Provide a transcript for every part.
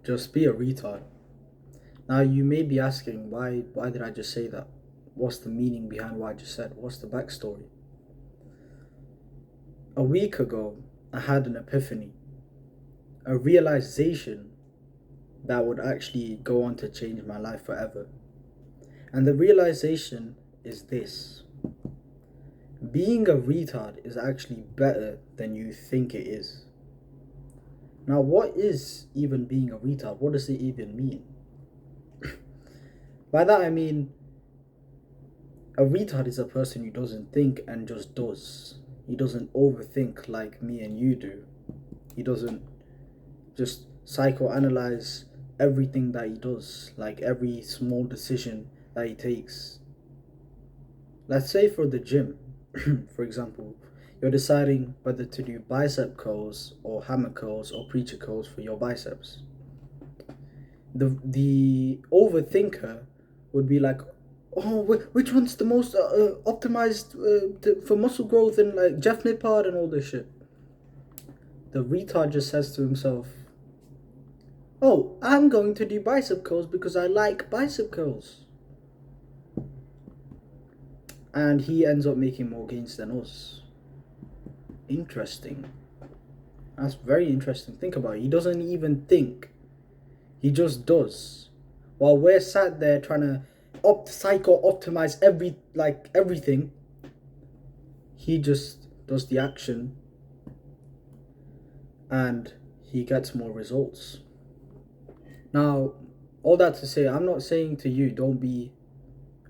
Just be a retard. Now you may be asking, why did I just say that? What's the meaning behind what I just said? What's the backstory? A week ago, I had an epiphany, a realization that would actually go on to change my life forever. And the realization is this: being a retard is actually better than you think it is. Now, what is even being a retard? What does it even mean? By that I mean, a retard is a person who doesn't think and just does. He doesn't overthink like me and you do. He doesn't just psychoanalyze everything that he does, like every small decision that he takes. Let's say for the gym, for example, you're deciding whether to do bicep curls or hammer curls or preacher curls for your biceps. The overthinker would be like, oh, which one's the most optimized for muscle growth, and like Jeff Nippard and all this shit. The retard just says to himself, oh, I'm going to do bicep curls because I like bicep curls. And he ends up making more gains than us. Interesting. That's very interesting. Think about it. He doesn't even think. He just does. While we're sat there trying to optimize everything, he just does the action and he gets more results. Now, all that to say, I'm not saying to you don't be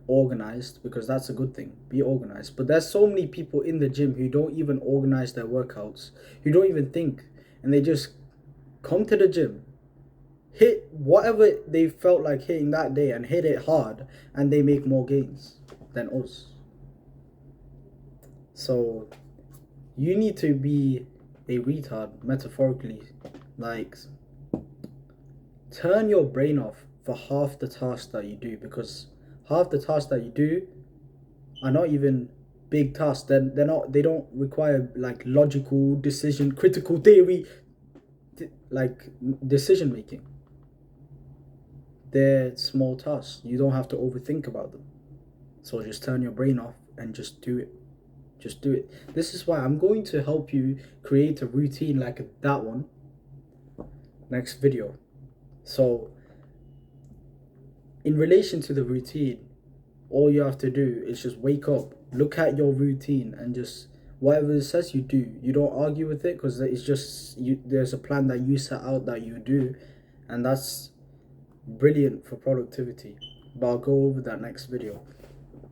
organized, because that's a good thing. Be organized. But there's so many people in the gym who don't even organize their workouts, who don't even think, and they just come to the gym, hit whatever they felt like hitting that day and hit it hard, and they make more gains than us. So you need to be a retard, metaphorically. Like, turn your brain off for half the tasks that you do, because half the tasks that you do are not even big tasks. They don't require like logical decision, critical theory, like decision making. They're small tasks. You don't have to overthink about them. So just turn your brain off and just do it. Just do it. This is why I'm going to help you create a routine like that one next video. So in relation to the routine, all you have to do is just wake up, look at your routine, and just whatever it says you do. You don't argue with it, because it's just you. There's a plan that you set out that you do, and that's brilliant for productivity. But I'll go over that next video.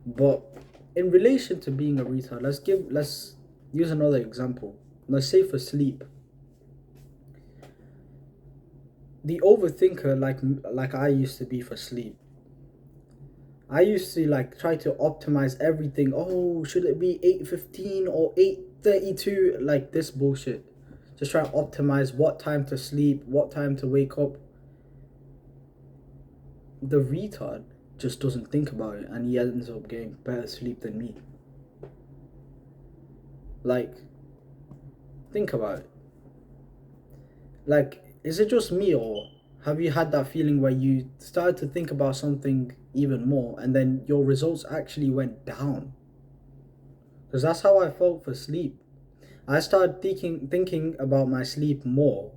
But in relation to being a retard, let's use another example. Let's say for sleep. The overthinker, like I used to be for sleep. I used to like try to optimize everything. Oh, should it be 8:15 or 8:32? Like this bullshit. Just try to optimize what time to sleep, what time to wake up. The retard just doesn't think about it, and he ends up getting better sleep than me. Like, think about it. Like, is it just me, or have you had that feeling where you started to think about something even more and then your results actually went down? Because that's how I felt for sleep. I started thinking about my sleep more,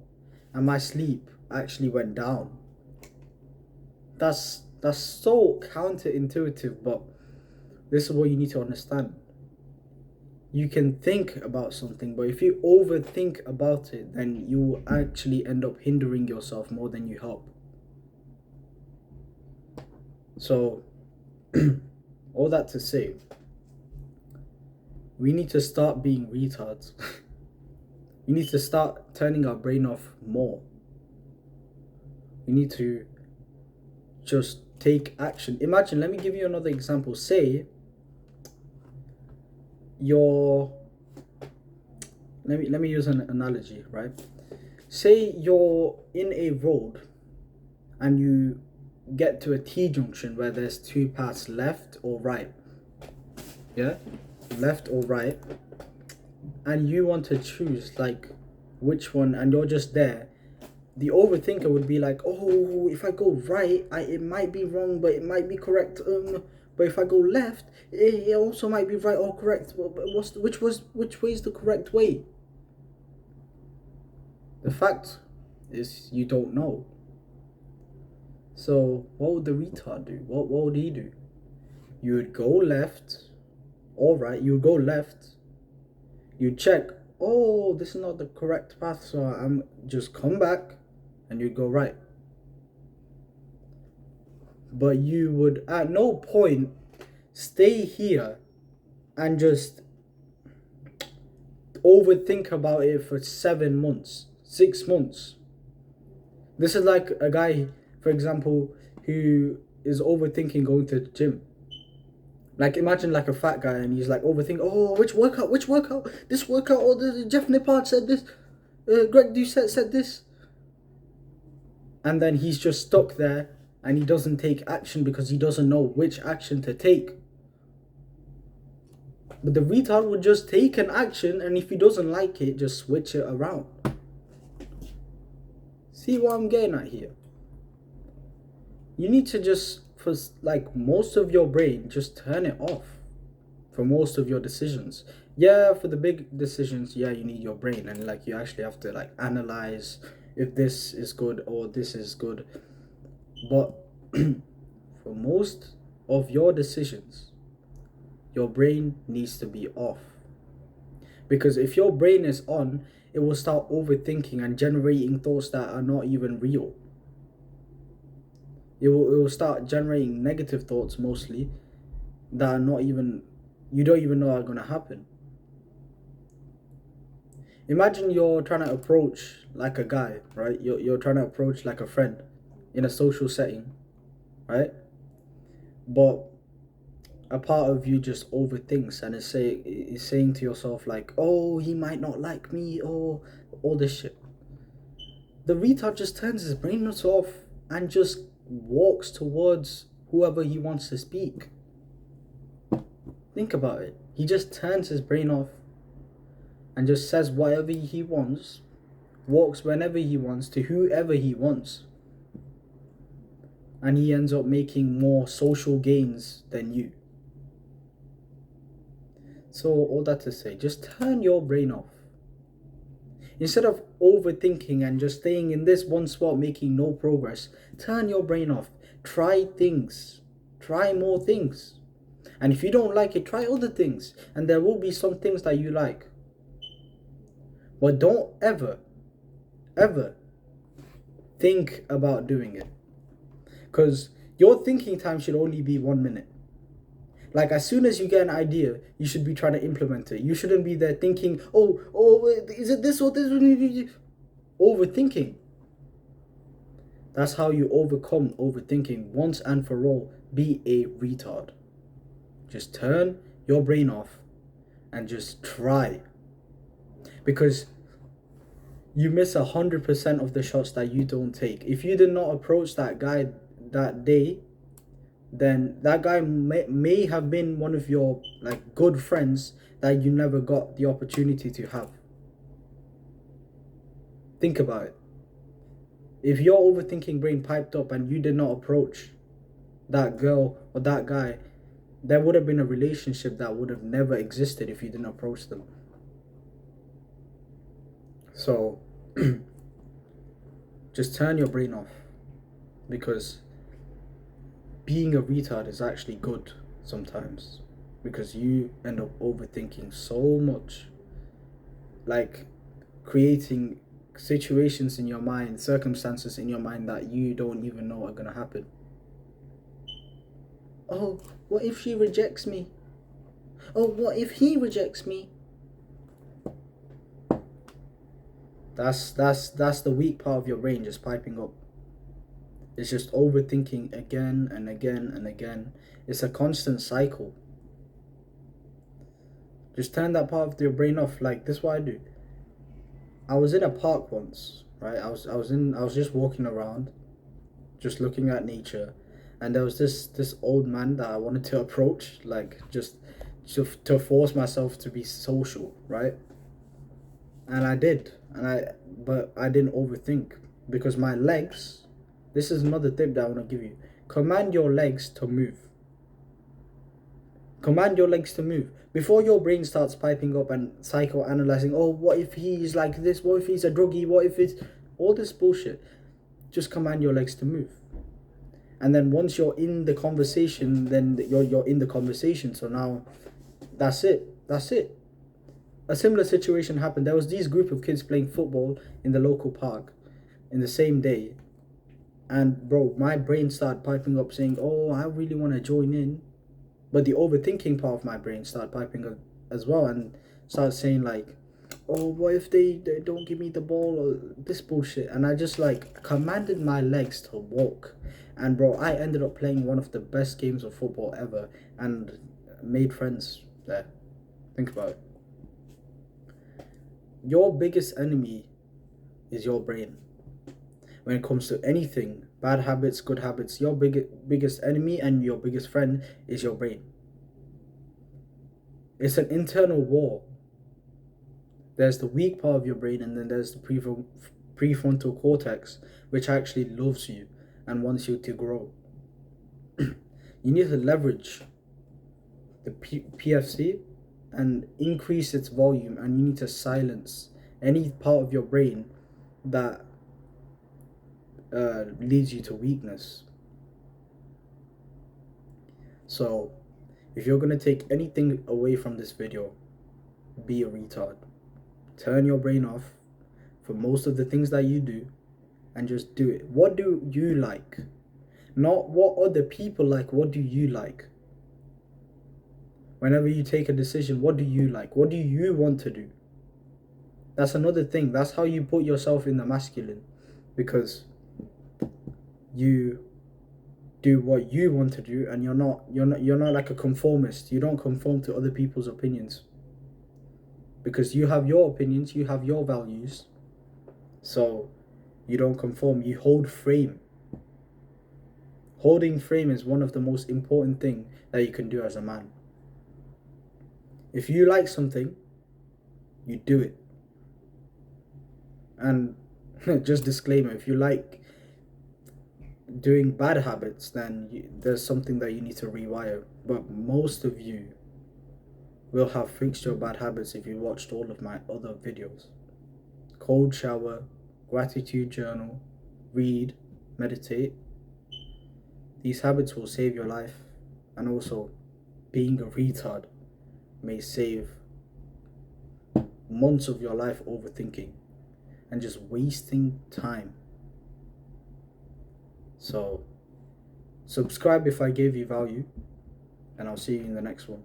and my sleep actually went down. That's so counterintuitive, but this is what you need to understand. You can think about something, but if you overthink about it, then you will actually end up hindering yourself more than you help. So, all that to say, we need to start being retards. We need to start turning our brain off more. We need to just take action. Imagine, let me give you another example. Say let me use an analogy, right? Say you're in a road and you get to a T-junction where there's two paths, left or right. Yeah? Left or right. And you want to choose like which one, and you're just there. the overthinker would be like, oh, if I go right, it might be wrong, but it might be correct. But if I go left, it also might be right or correct. But which way is the correct way? The fact is, you don't know. So what would the retard do? What would he do? You would go left, all right. You would go left. You check. Oh, this is not the correct path, so I'm just come back, and you go right. But you would at no point stay here and just overthink about it for 7 months, 6 months. This is like a guy, for example, who is overthinking going to the gym. Like, imagine like a fat guy and he's like overthinking, oh, which workout, this workout, or the Jeff Nippard said this, Greg Doucette said this. And then he's just stuck there and he doesn't take action because he doesn't know which action to take. But the retard would just take an action, and if he doesn't like it, just switch it around. See what I'm getting at here? You need to just, for like most of your brain, just turn it off for most of your decisions. Yeah, for the big decisions, yeah, you need your brain, and like you actually have to like analyze if this is good or this is good. But for most of your decisions, your brain needs to be off. Because if your brain is on, it will start overthinking and generating thoughts that are not even real. It will start generating negative thoughts mostly that are not even, you don't even know are going to happen. Imagine you're trying to approach like a guy, right? You're trying to approach like a friend in a social setting, right? But a part of you just overthinks and is saying to yourself like, oh, he might not like me, or all this shit. The retard just turns his brain off and just walks towards whoever he wants to speak. Think about it. He just turns his brain off and just says whatever he wants, walks whenever he wants to whoever he wants. And he ends up making more social gains than you. So all that to say, just turn your brain off. Instead of overthinking and just staying in this one spot making no progress, turn your brain off. Try things. Try more things. And if you don't like it, try other things. And there will be some things that you like. But don't ever think about doing it. Because your thinking time should only be 1 minute. Like, as soon as you get an idea, you should be trying to implement it. You shouldn't be there thinking, oh, is it this or this? Overthinking. That's how you overcome overthinking once and for all. Be a retard. Just turn your brain off and just try. Because you miss 100% of the shots that you don't take. If you did not approach that guy that day, then that guy may have been one of your like good friends that you never got the opportunity to have. Think about it. If your overthinking brain piped up and you did not approach that girl or that guy, there would have been a relationship that would have never existed if you didn't approach them. So just turn your brain off, because being a retard is actually good sometimes, because you end up overthinking so much, like creating situations in your mind, circumstances in your mind that you don't even know are gonna happen. Oh, what if she rejects me? Oh, what if he rejects me? That's the weak part of your brain just piping up. It's just overthinking again and again and again. It's a constant cycle. Just turn that part of your brain off. Like, this is what I do. I was in a park once, right? I was just walking around, just looking at nature, and there was this old man that I wanted to approach, like just to force myself to be social, right? And I did, but I didn't overthink. because my legs, this is another tip that I want to give you. Command your legs to move. Command your legs to move. Before your brain starts piping up and psychoanalyzing, oh, what if he's like this? What if he's a druggie? What if it's all this bullshit? Just command your legs to move. And then once you're in the conversation, then you're in the conversation. So now that's it. That's it. A similar situation happened. There was these group of kids playing football in the local park in the same day. And bro, my brain started piping up saying, oh, I really want to join in. But the overthinking part of my brain started piping up as well and started saying like, oh, what if they don't give me the ball or this bullshit? And I just like commanded my legs to walk. And bro, I ended up playing one of the best games of football ever and made friends there. Think about it. Your biggest enemy is your brain. When it comes to anything, bad habits, good habits, your biggest enemy and your biggest friend is your brain. It's an internal war. There's the weak part of your brain, and then there's the prefrontal cortex, which actually loves you and wants you to grow. You need to leverage the PFC and increase its volume, and you need to silence any part of your brain that leads you to weakness. So if you're going to take anything away from this video, be a retard. Turn your brain off for most of the things that you do and just do it. What do you like? Not what other people like. What do you like? Whenever you take a decision, what do you like? What do you want to do? That's another thing. That's how you put yourself in the masculine, because you do what you want to do, and you're not like a conformist. You don't conform to other people's opinions, because you have your opinions, you have your values. So you don't conform, you hold frame. Holding frame is one of the most important things that you can do as a man. If you like something, you do it. And just disclaimer, if you like doing bad habits, then there's something that you need to rewire. But most of you will have fixed your bad habits if you watched all of my other videos. Cold shower, gratitude journal, read, meditate. These habits will save your life. And also, being a retard may save months of your life overthinking and just wasting time. So subscribe if I gave you value, and I'll see you in the next one.